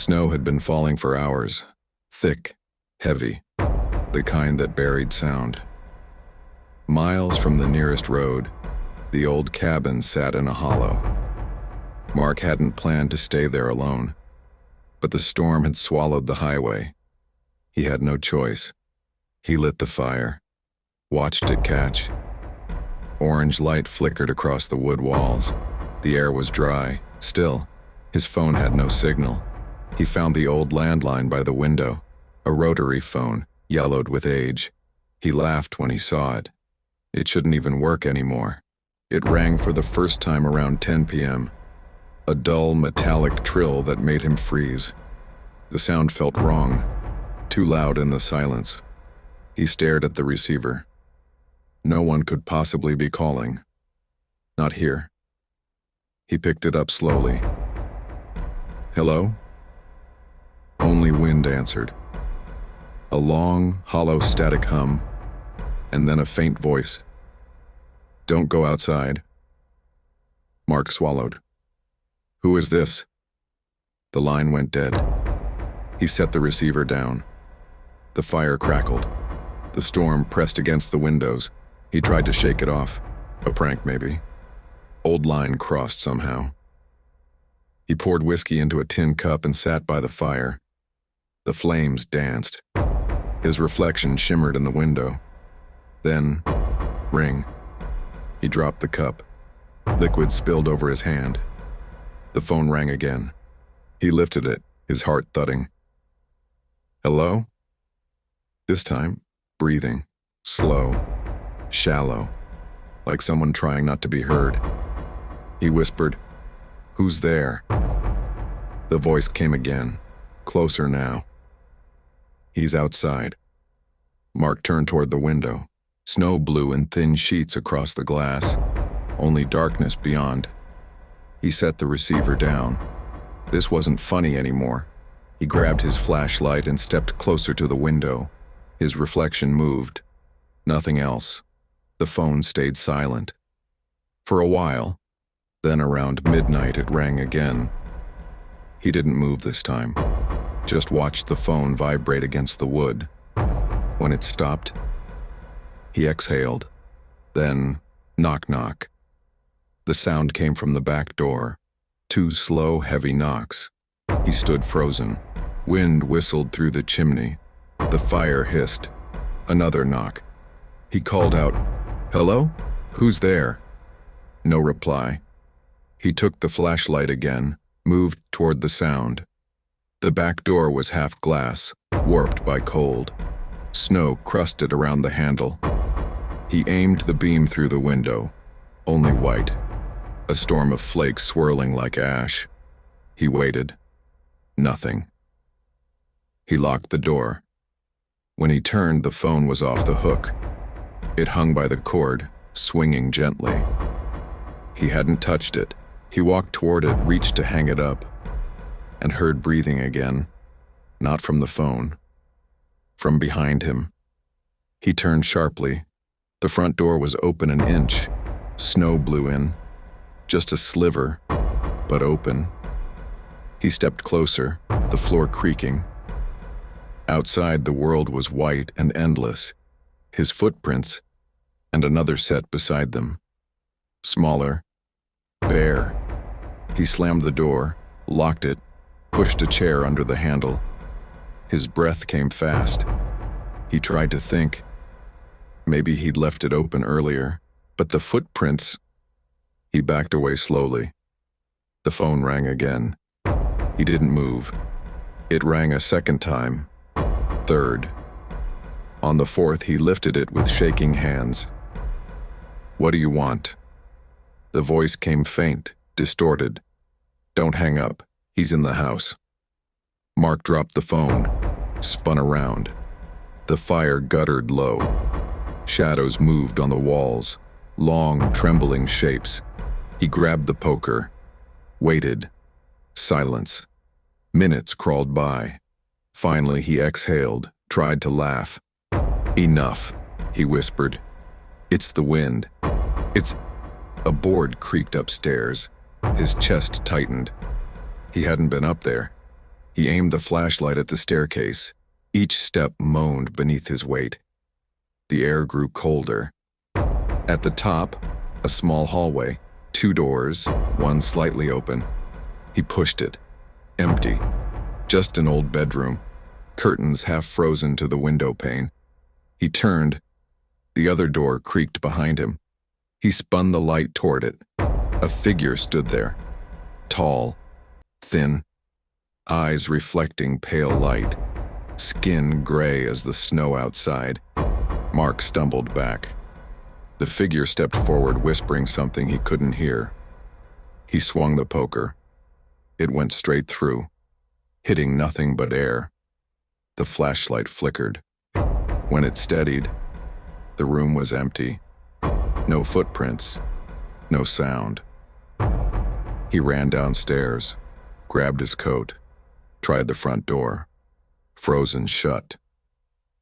Snow had been falling for hours, thick, heavy, the kind that buried sound. Miles from the nearest road, the old cabin sat in a hollow. Mark hadn't planned to stay there alone, but the storm had swallowed the highway. He had no choice. He lit the fire, watched it catch. Orange light flickered across the wood walls. The air was dry. Still, his phone had no signal. He found the old landline by the window, a rotary phone, yellowed with age. He laughed when he saw it. It shouldn't even work anymore. It rang for the first time around 10 p.m., a dull metallic trill that made him freeze. The sound felt wrong, too loud in the silence. He stared at the receiver. No one could possibly be calling. Not here. He picked it up slowly. Hello? Only wind answered. A long, hollow static hum, and then a faint voice. Don't go outside. Mark swallowed. Who is this? The line went dead. He set the receiver down. The fire crackled. The storm pressed against the windows. He tried to shake it off. A prank, maybe. Old line crossed somehow. He poured whiskey into a tin cup and sat by the fire. The flames danced. His reflection shimmered in the window. Then, ring. He dropped the cup. Liquid spilled over his hand. The phone rang again. He lifted it, his heart thudding. Hello? This time, breathing, slow, shallow, like someone trying not to be heard. He whispered, "Who's there?" The voice came again, closer now. He's outside. Mark turned toward the window. Snow blew in thin sheets across the glass, only darkness beyond. He set the receiver down. This wasn't funny anymore. He grabbed his flashlight and stepped closer to the window. His reflection moved. Nothing else. The phone stayed silent. For a while. Then around midnight it rang again. He didn't move this time. Just watched the phone vibrate against the wood. When it stopped, he exhaled. Then, knock knock. The sound came from the back door. 2 slow, heavy knocks. He stood frozen. Wind whistled through the chimney. The fire hissed. Another knock. He called out, "Hello? Who's there?" No reply. He took the flashlight again, moved toward the sound. The back door was half glass, warped by cold. Snow crusted around the handle. He aimed the beam through the window. Only white. A storm of flakes swirling like ash. He waited. Nothing. He locked the door. When he turned, the phone was off the hook. It hung by the cord, swinging gently. He hadn't touched it. He walked toward it, reached to hang it up, and heard breathing again. Not from the phone. From behind him. He turned sharply. The front door was open an inch. Snow blew in. Just a sliver, but open. He stepped closer, the floor creaking. Outside, the world was white and endless. His footprints, and another set beside them. Smaller, bare. He slammed the door, locked it, pushed a chair under the handle. His breath came fast. He tried to think. Maybe he'd left it open earlier, but the footprints... He backed away slowly. The phone rang again. He didn't move. It rang a second time. Third. On the fourth, he lifted it with shaking hands. "What do you want?" The voice came faint, distorted. "Don't hang up. He's in the house." Mark dropped the phone, spun around. The fire guttered low. Shadows moved on the walls, long, trembling shapes. He grabbed the poker, waited. Silence. Minutes crawled by. Finally, he exhaled, tried to laugh. "Enough," he whispered. "It's the wind. It's..." A board creaked upstairs. His chest tightened. He hadn't been up there. He aimed the flashlight at the staircase. Each step moaned beneath his weight. The air grew colder. At the top, a small hallway, 2 doors, one slightly open. He pushed it. Empty. Just an old bedroom, curtains half frozen to the window pane. He turned. The other door creaked behind him. He spun the light toward it. A figure stood there. Tall, thin, eyes reflecting pale light, skin gray as the snow outside. Mark stumbled back. The figure stepped forward, whispering something he couldn't hear. He swung the poker. It went straight through, hitting nothing but air. The flashlight flickered. When it steadied, the room was empty. No footprints, no sound. He ran downstairs, grabbed his coat, tried the front door. Frozen shut.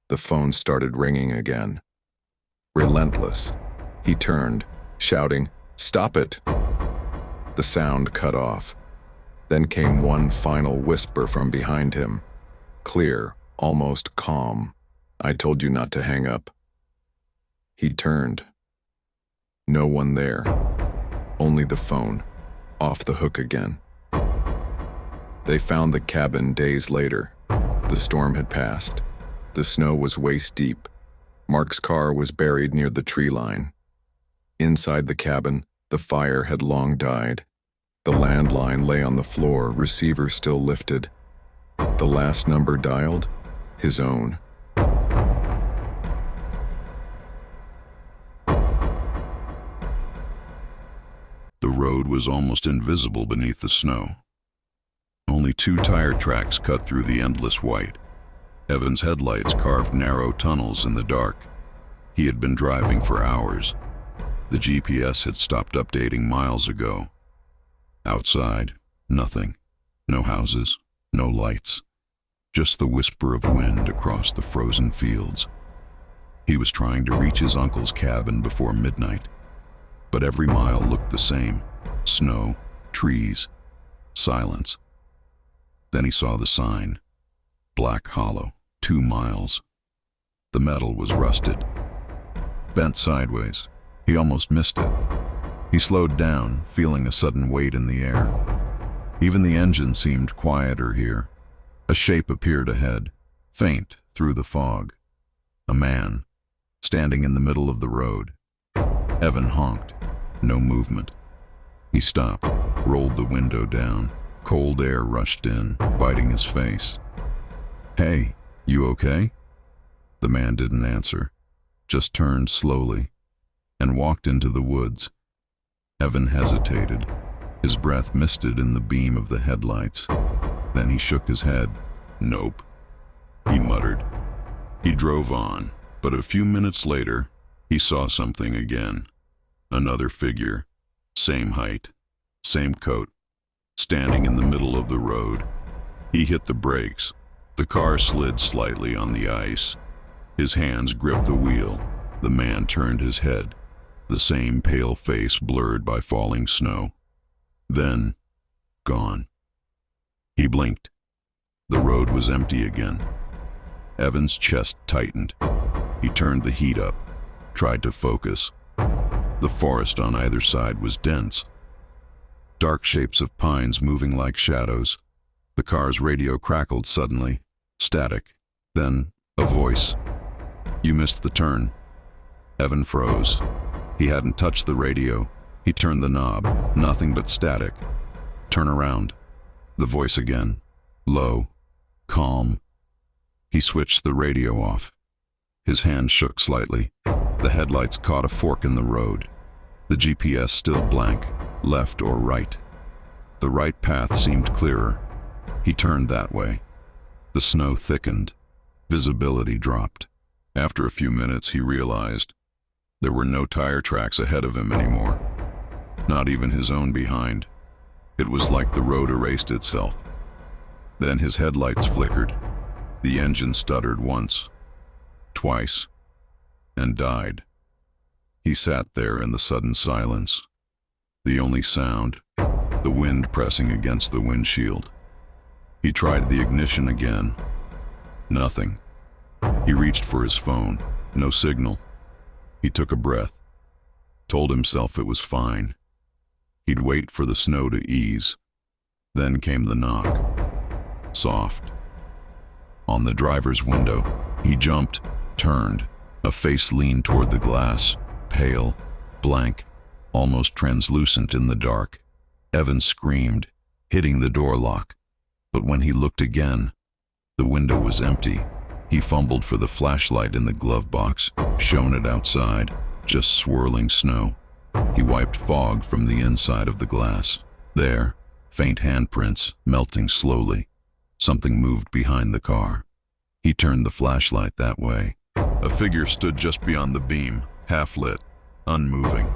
The phone started ringing again. Relentless, he turned, shouting, "Stop it!" The sound cut off. Then came one final whisper from behind him. Clear, almost calm. "I told you not to hang up." He turned. No one there. Only the phone, off the hook again. They found the cabin days later. The storm had passed. The snow was waist deep. Mark's car was buried near the tree line. Inside the cabin, the fire had long died. The landline lay on the floor, receiver still lifted. The last number dialed, his own. The road was almost invisible beneath the snow. Only 2 tire tracks cut through the endless white. Evan's headlights carved narrow tunnels in the dark. He had been driving for hours. The GPS had stopped updating miles ago. Outside, nothing. No houses, no lights. Just the whisper of wind across the frozen fields. He was trying to reach his uncle's cabin before midnight. But every mile looked the same. Snow, trees, silence. Then he saw the sign. Black Hollow, 2 miles. The metal was rusted, bent sideways. He almost missed it. He slowed down, feeling a sudden weight in the air. Even the engine seemed quieter here. A shape appeared ahead, faint through the fog. A man, standing in the middle of the road. Evan honked. No movement. He stopped, rolled the window down. Cold air rushed in, biting his face. "Hey, you okay?" The man didn't answer, just turned slowly and walked into the woods. Evan hesitated, his breath misted in the beam of the headlights. Then he shook his head. "Nope," he muttered. He drove on, but a few minutes later, he saw something again. Another figure, same height, same coat, standing in the middle of the road. He hit the brakes. The car slid slightly on the ice. His hands gripped the wheel. The man turned his head, the same pale face blurred by falling snow. Then, gone. He blinked. The road was empty again. Evan's chest tightened. He turned the heat up, tried to focus. The forest on either side was dense. Dark shapes of pines moving like shadows. The car's radio crackled suddenly, static. Then, a voice. "You missed the turn." Evan froze. He hadn't touched the radio. He turned the knob. Nothing but static. "Turn around." The voice again. Low. Calm. He switched the radio off. His hand shook slightly. The headlights caught a fork in the road. The GPS still blank, left or right. The right path seemed clearer. He turned that way. The snow thickened. Visibility dropped. After a few minutes, he realized there were no tire tracks ahead of him anymore. Not even his own behind. It was like the road erased itself. Then his headlights flickered. The engine stuttered once, twice, and died. He sat there in the sudden silence. The only sound, the wind pressing against the windshield. He tried the ignition again. Nothing. He reached for his phone. No signal. He took a breath. Told himself it was fine. He'd wait for the snow to ease. Then came the knock. Soft. On the driver's window, he jumped, turned. A face leaned toward the glass, pale, blank, almost translucent in the dark. Evan screamed, hitting the door lock. But when he looked again, the window was empty. He fumbled for the flashlight in the glove box, shone it outside, just swirling snow. He wiped fog from the inside of the glass. There, faint handprints, melting slowly. Something moved behind the car. He turned the flashlight that way. A figure stood just beyond the beam, half-lit, unmoving.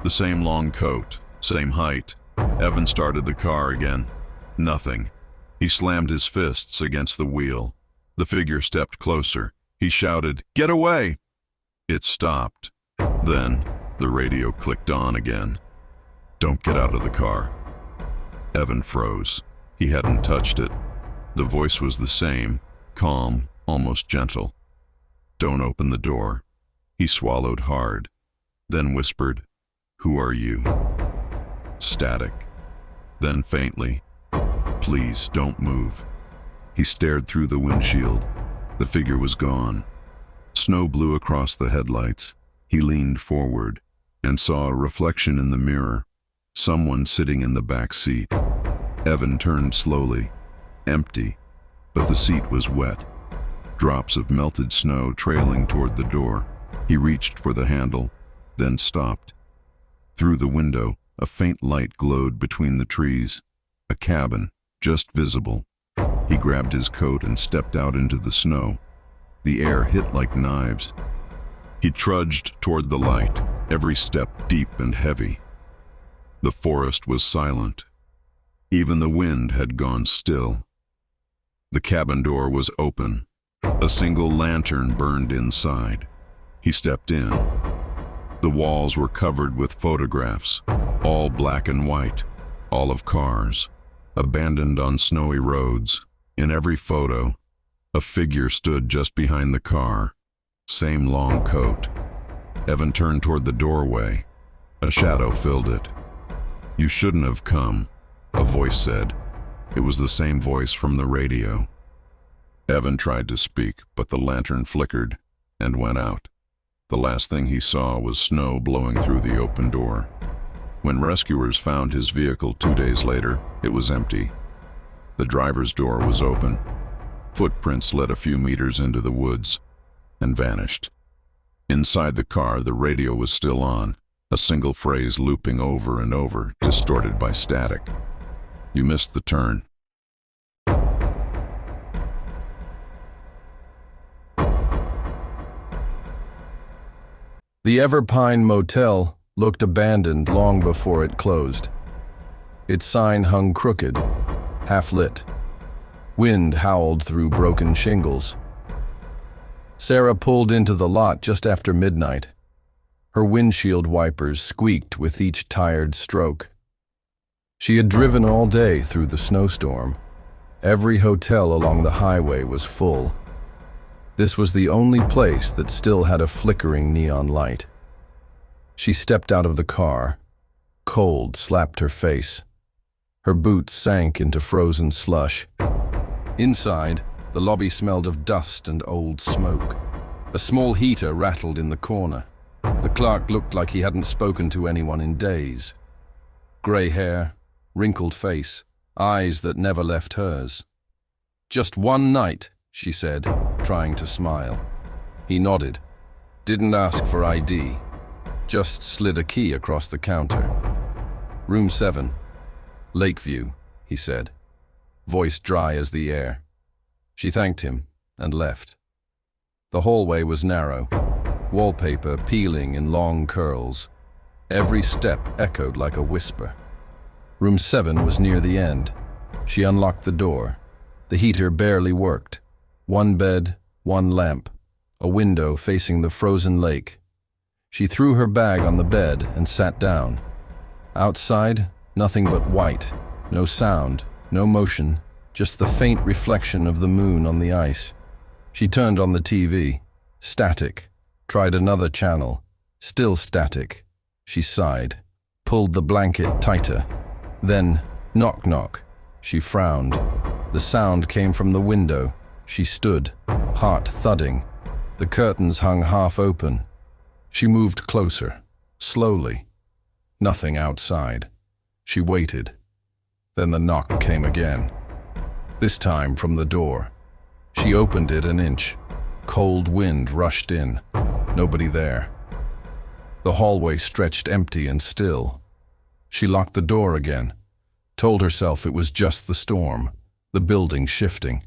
The same long coat, same height. Evan started the car again. Nothing. He slammed his fists against the wheel. The figure stepped closer. He shouted, "Get away!" It stopped. Then, the radio clicked on again. "Don't get out of the car." Evan froze. He hadn't touched it. The voice was the same, calm, almost gentle. "Don't open the door." He swallowed hard, then whispered, "Who are you?" Static. Then faintly, "Please don't move." He stared through the windshield. The figure was gone. Snow blew across the headlights. He leaned forward and saw a reflection in the mirror, someone sitting in the back seat. Evan turned slowly, empty, but the seat was wet. Drops of melted snow trailing toward the door. He reached for the handle, then stopped. Through the window, a faint light glowed between the trees. A cabin, just visible. He grabbed his coat and stepped out into the snow. The air hit like knives. He trudged toward the light, every step deep and heavy. The forest was silent. Even the wind had gone still. The cabin door was open. A single lantern burned inside. He stepped in. The walls were covered with photographs, all black and white, all of cars, abandoned on snowy roads. In every photo, a figure stood just behind the car, same long coat. Evan turned toward the doorway. A shadow filled it. "You shouldn't have come," a voice said. It was the same voice from the radio. Evan tried to speak, but the lantern flickered and went out. The last thing he saw was snow blowing through the open door. When rescuers found his vehicle 2 days later, it was empty. The driver's door was open. Footprints led a few meters into the woods and vanished. Inside the car, the radio was still on, a single phrase looping over and over, distorted by static. "You missed the turn." The Everpine Motel looked abandoned long before it closed. Its sign hung crooked, half-lit. Wind howled through broken shingles. Sarah pulled into the lot just after midnight. Her windshield wipers squeaked with each tired stroke. She had driven all day through the snowstorm. Every hotel along the highway was full. This was the only place that still had a flickering neon light. She stepped out of the car. Cold slapped her face. Her boots sank into frozen slush. Inside, the lobby smelled of dust and old smoke. A small heater rattled in the corner. The clerk looked like he hadn't spoken to anyone in days. Gray hair, wrinkled face, eyes that never left hers. "Just one night," she said, trying to smile. He nodded. Didn't ask for ID. Just slid a key across the counter. "Room 7. Lakeview," he said, voice dry as the air. She thanked him and left. The hallway was narrow, wallpaper peeling in long curls. Every step echoed like a whisper. Room 7 was near the end. She unlocked the door. The heater barely worked. One bed, one lamp, a window facing the frozen lake. She threw her bag on the bed and sat down. Outside, nothing but white, no sound, no motion, just the faint reflection of the moon on the ice. She turned on the TV. Static. Tried another channel. Still static. She sighed, pulled the blanket tighter. Then, knock knock. She frowned. The sound came from the window. She stood, heart thudding. The curtains hung half open. She moved closer, slowly. Nothing outside. She waited. Then the knock came again. This time from the door. She opened it an inch. Cold wind rushed in. Nobody there. The hallway stretched empty and still. She locked the door again. Told herself it was just the storm, the building shifting.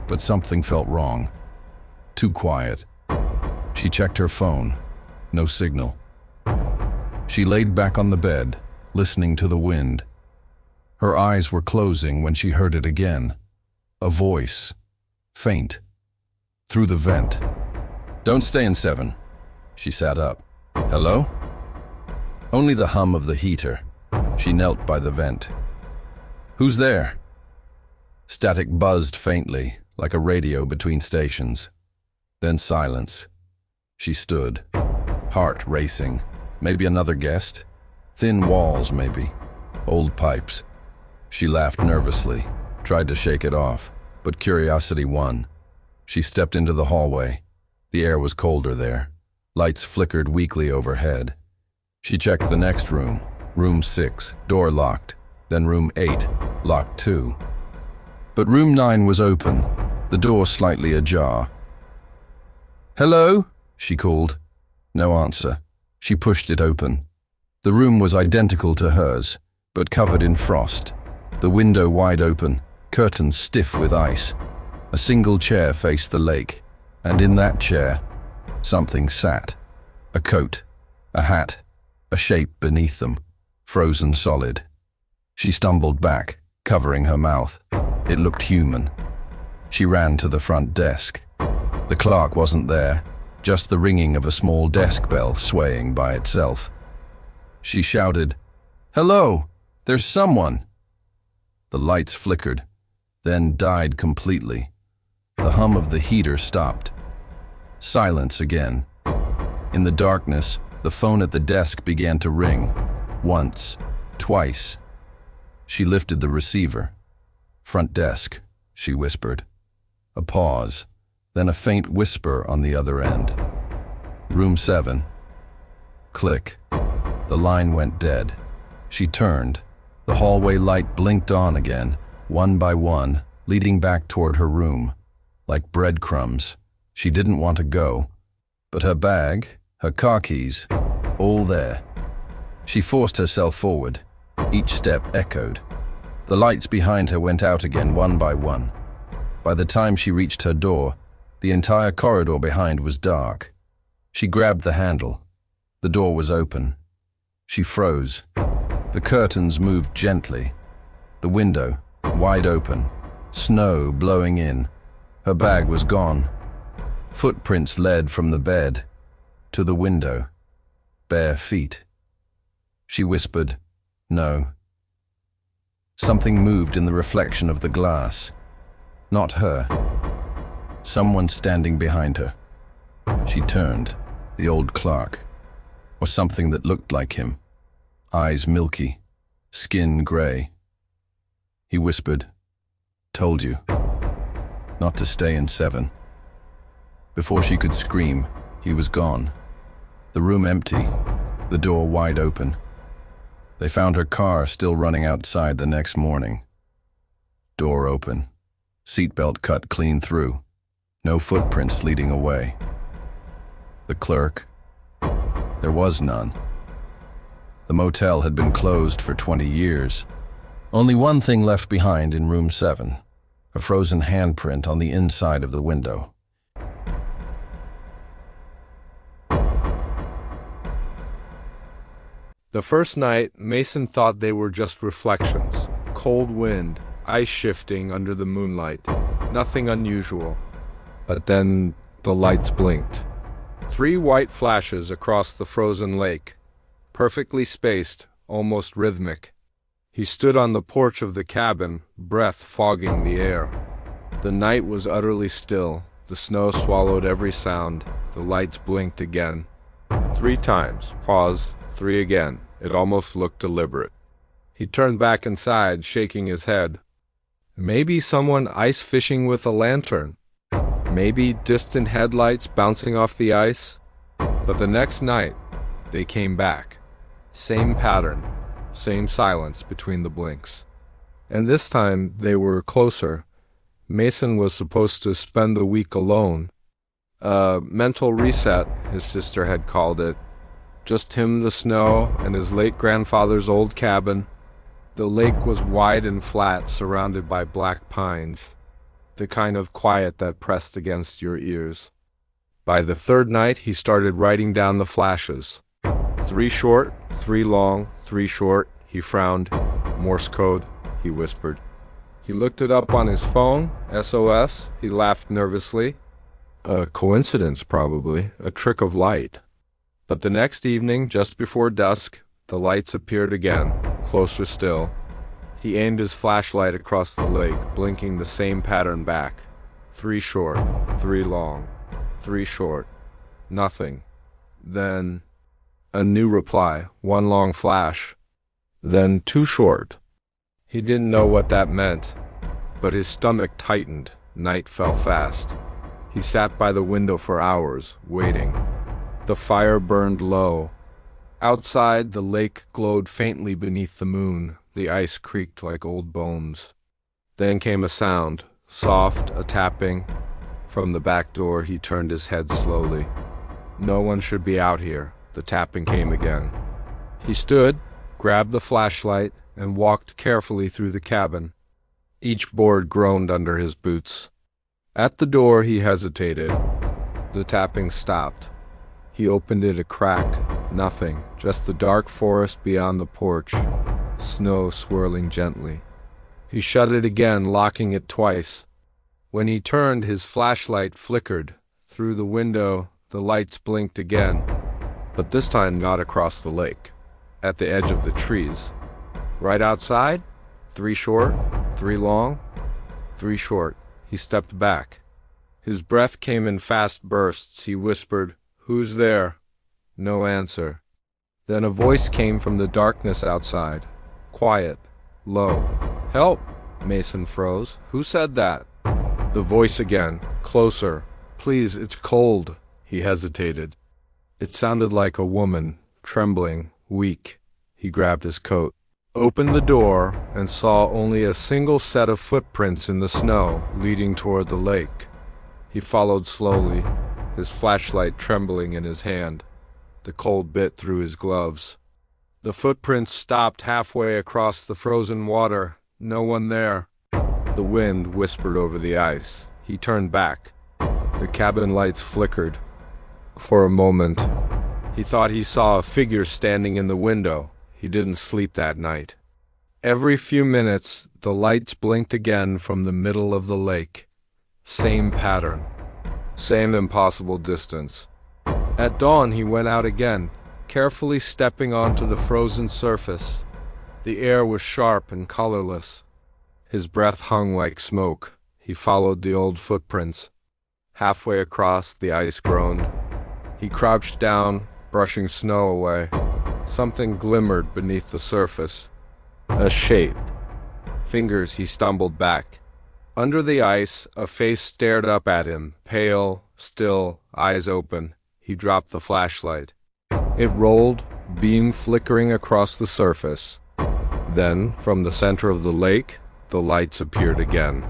But something felt wrong. Too quiet. She checked her phone. No signal. She laid back on the bed, listening to the wind. Her eyes were closing when she heard it again. A voice. Faint. Through the vent. "Don't stay in 7." She sat up. "Hello?" Only the hum of the heater. She knelt by the vent. "Who's there?" Static buzzed faintly, like a radio between stations. Then silence. She stood, heart racing. Maybe another guest? Thin walls, maybe. Old pipes. She laughed nervously, tried to shake it off, but curiosity won. She stepped into the hallway. The air was colder there. Lights flickered weakly overhead. She checked the next room, room 6, door locked, then room 8, locked too. But room 9 was open, the door slightly ajar. "Hello?" she called. No answer. She pushed it open. The room was identical to hers, but covered in frost. The window wide open, curtains stiff with ice. A single chair faced the lake, and in that chair, something sat. A coat, a hat, a shape beneath them, frozen solid. She stumbled back, covering her mouth. It looked human. She ran to the front desk. The clerk wasn't there, just the ringing of a small desk bell swaying by itself. She shouted, "Hello, there's someone." The lights flickered, then died completely. The hum of the heater stopped. Silence again. In the darkness, the phone at the desk began to ring. Once, twice. She lifted the receiver. "Front desk," she whispered. A pause, then a faint whisper on the other end. "Room 7. Click. The line went dead. She turned. The hallway light blinked on again, one by one, leading back toward her room. Like breadcrumbs. She didn't want to go. But her bag, her car keys, all there. She forced herself forward. Each step echoed. The lights behind her went out again one by one. By the time she reached her door, the entire corridor behind was dark. She grabbed the handle. The door was open. She froze. The curtains moved gently. The window, wide open. Snow blowing in. Her bag was gone. Footprints led from the bed to the window. Bare feet. She whispered, "No." Something moved in the reflection of the glass. Not her. Someone standing behind her. She turned. The old clerk. Or something that looked like him. Eyes milky. Skin gray. He whispered, "Told you. Not to stay in 7. Before she could scream, he was gone. The room empty. The door wide open. They found her car still running outside the next morning. Door open. Seatbelt cut clean through. No footprints leading away. The clerk? There was none. The motel had been closed for 20 years. Only one thing left behind in room 7. A frozen handprint on the inside of the window. The first night, Mason thought they were just reflections. Cold wind, ice shifting under the moonlight. Nothing unusual. But then the lights blinked. 3 white flashes across the frozen lake. Perfectly spaced, almost rhythmic. He stood on the porch of the cabin, breath fogging the air. The night was utterly still. The snow swallowed every sound. The lights blinked again. 3 times. Pause. 3 again. It almost looked deliberate. He turned back inside, shaking his head. Maybe someone ice fishing with a lantern. Maybe distant headlights bouncing off the ice. But the next night, they came back. Same pattern, same silence between the blinks. And this time, they were closer. Mason was supposed to spend the week alone. A mental reset, his sister had called it. Just him, the snow, and his late grandfather's old cabin. The lake was wide and flat, surrounded by black pines. The kind of quiet that pressed against your ears. By the 3rd night, he started writing down the flashes. 3 short, 3 long, 3 short. He frowned. Morse code, he whispered. He looked it up on his phone. SOS. He laughed nervously. A coincidence, probably. A trick of light. But the next evening, just before dusk, the lights appeared again, closer still. He aimed his flashlight across the lake, blinking the same pattern back. 3 short, 3 long, 3 short. Nothing. Then a new reply, 1 long flash. Then 2 short. He didn't know what that meant, but his stomach tightened. Night fell fast. He sat by the window for hours, waiting. The fire burned low. Outside, the lake glowed faintly beneath the moon. The ice creaked like old bones. Then came a sound, soft, a tapping. From the back door, he turned his head slowly. No one should be out here. The tapping came again. He stood, grabbed the flashlight, and walked carefully through the cabin. Each board groaned under his boots. At the door, he hesitated. The tapping stopped. He opened it a crack. Nothing, just the dark forest beyond the porch. Snow swirling gently. He shut it again, locking it twice. When he turned, his flashlight flickered. Through the window, the lights blinked again, but this time not across the lake, at the edge of the trees. Right outside, 3 short, 3 long, 3 short. He stepped back. His breath came in fast bursts. He whispered, "Who's there?" No answer. Then a voice came from the darkness outside. Quiet, low. "Help!" Mason froze. "Who said that?" The voice again, closer. "Please, it's cold." He hesitated. It sounded like a woman, trembling, weak. He grabbed his coat, opened the door, and saw only a single set of footprints in the snow leading toward the lake. He followed slowly, his flashlight trembling in his hand. The cold bit through his gloves. The footprints stopped halfway across the frozen water. No one there. The wind whispered over the ice. He turned back. The cabin lights flickered. For a moment, he thought he saw a figure standing in the window. He didn't sleep that night. Every few minutes, the lights blinked again from the middle of the lake. Same pattern. Same impossible distance. At dawn, he went out again, carefully stepping onto the frozen surface. The air was sharp and colorless. His breath hung like smoke. He followed the old footprints. Halfway across, the ice groaned. He crouched down, brushing snow away. Something glimmered beneath the surface. A shape. Fingers, he stumbled back. Under the ice, a face stared up at him, pale, still, eyes open. He dropped the flashlight. It rolled, beam flickering across the surface. Then, from the center of the lake, the lights appeared again.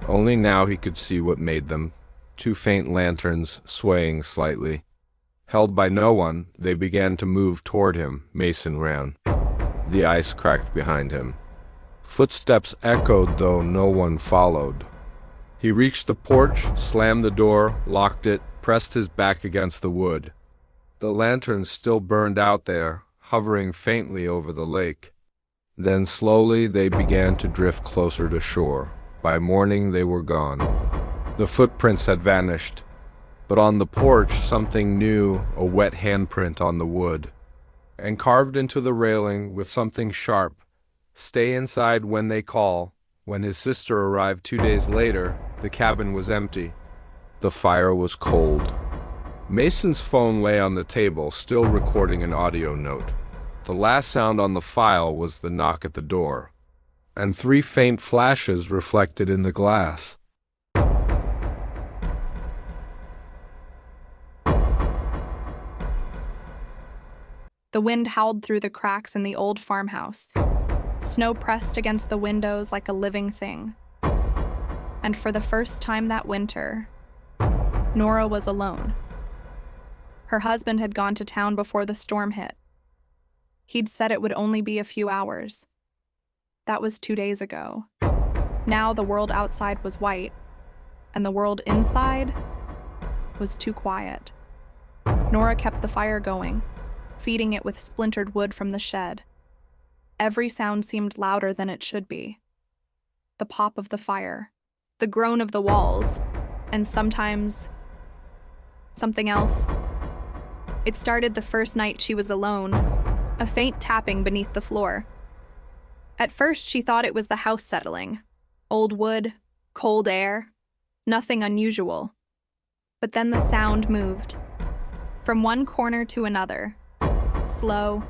Only now he could see what made them. 2 faint lanterns, swaying slightly. Held by no one, they began to move toward him. Mason ran. The ice cracked behind him. Footsteps echoed, though no one followed. He reached the porch, slammed the door, locked it, pressed his back against the wood. The lanterns still burned out there, hovering faintly over the lake. Then slowly they began to drift closer to shore. By morning they were gone. The footprints had vanished. But on the porch, something new, a wet handprint on the wood. And carved into the railing with something sharp, Stay inside when they call. When his sister arrived 2 days later, the cabin was empty. The fire was cold. Mason's phone lay on the table, still recording an audio note. The last sound on the file was the knock at the door, and 3 faint flashes reflected in the glass. The wind howled through the cracks in the old farmhouse. Snow pressed against the windows like a living thing. And for the first time that winter, Nora was alone. Her husband had gone to town before the storm hit. He'd said it would only be a few hours. That was 2 days ago. Now the world outside was white, and the world inside was too quiet. Nora kept the fire going, feeding it with splintered wood from the shed. Every sound seemed louder than it should be. The pop of the fire, the groan of the walls, and sometimes something else. It started the first night she was alone, a faint tapping beneath the floor. At first she thought it was the house settling. Old wood, cold air, nothing unusual. But then the sound moved, from one corner to another, slow,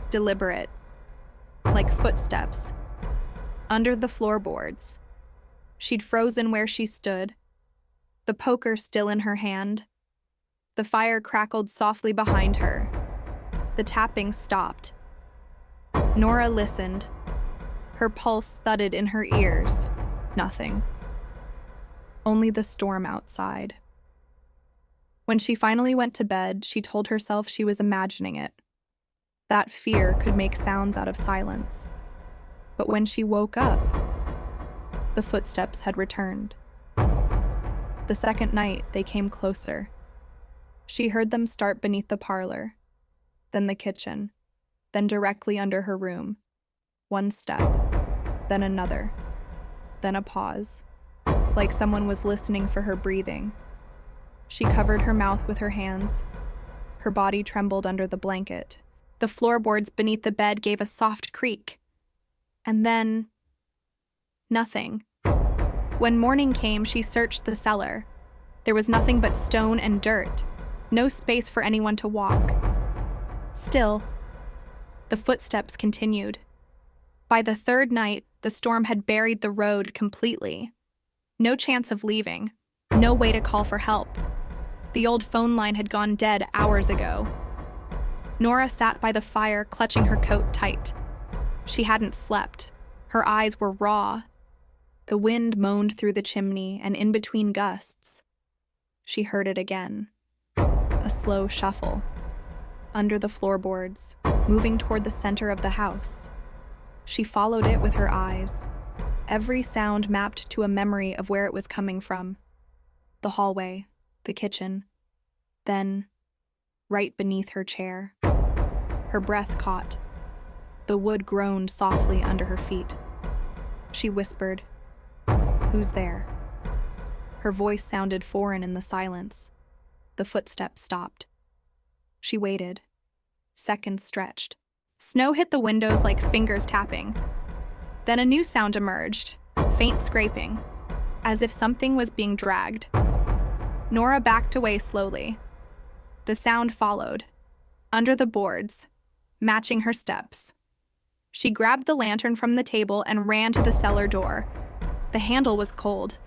deliberate, like footsteps, under the floorboards. She'd frozen where she stood, the poker still in her hand. The fire crackled softly behind her. The tapping stopped. Nora listened. Her pulse thudded in her ears. Nothing. Only the storm outside. When she finally went to bed, she told herself she was imagining it. That fear could make sounds out of silence. But when she woke up, the footsteps had returned. The second night, they came closer. She heard them start beneath the parlor, then the kitchen, then directly under her room. One step, then another, then a pause, like someone was listening for her breathing. She covered her mouth with her hands. Her body trembled under the blanket. The floorboards beneath the bed gave a soft creak. And then, nothing. When morning came, she searched the cellar. There was nothing but stone and dirt. No space for anyone to walk. Still, the footsteps continued. By the third night, the storm had buried the road completely. No chance of leaving. No way to call for help. The old phone line had gone dead hours ago. Nora sat by the fire, clutching her coat tight. She hadn't slept. Her eyes were raw. The wind moaned through the chimney, and in between gusts, she heard it again. A slow shuffle. Under the floorboards, moving toward the center of the house. She followed it with her eyes. Every sound mapped to a memory of where it was coming from. The hallway, the kitchen. Then, right beneath her chair. Her breath caught. The wood groaned softly under her feet. She whispered, "Who's there?" Her voice sounded foreign in the silence. The footsteps stopped. She waited. Seconds stretched. Snow hit the windows like fingers tapping. Then a new sound emerged, faint scraping, as if something was being dragged. Nora backed away slowly. The sound followed, under the boards, matching her steps. She grabbed the lantern from the table and ran to the cellar door. The handle was cold.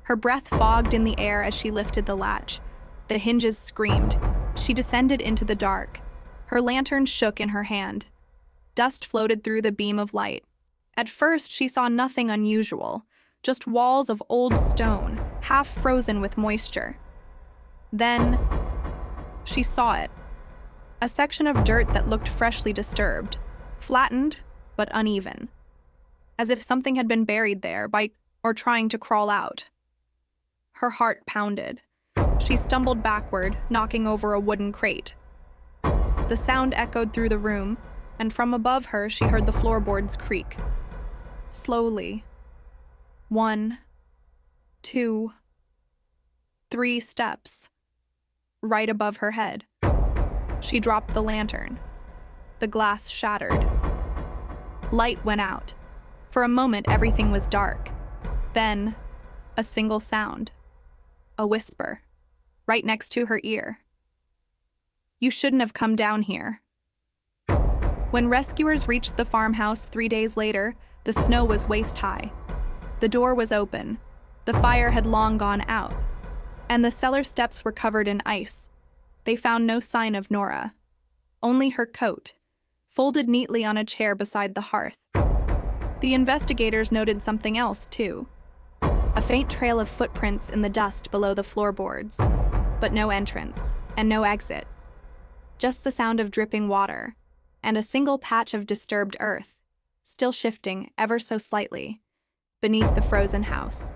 Her breath fogged in the air as she lifted the latch. The hinges screamed. She descended into the dark. Her lantern shook in her hand. Dust floated through the beam of light. At first, she saw nothing unusual, just walls of old stone, half frozen with moisture. Then, she saw it. A section of dirt that looked freshly disturbed, flattened but uneven, as if something had been buried there or trying to crawl out. Her heart pounded. She stumbled backward, knocking over a wooden crate. The sound echoed through the room, and from above her she heard the floorboards creak. Slowly. 1, 2, 3 steps. Right above her head. She dropped the lantern. The glass shattered. Light went out. For a moment, everything was dark. Then, a single sound. A whisper, right next to her ear. "You shouldn't have come down here." When rescuers reached the farmhouse 3 days later, the snow was waist-high. The door was open. The fire had long gone out, and the cellar steps were covered in ice. They found no sign of Nora, only her coat, folded neatly on a chair beside the hearth. The investigators noted something else, too. A faint trail of footprints in the dust below the floorboards, but no entrance and no exit. Just the sound of dripping water and a single patch of disturbed earth, still shifting ever so slightly, beneath the frozen house.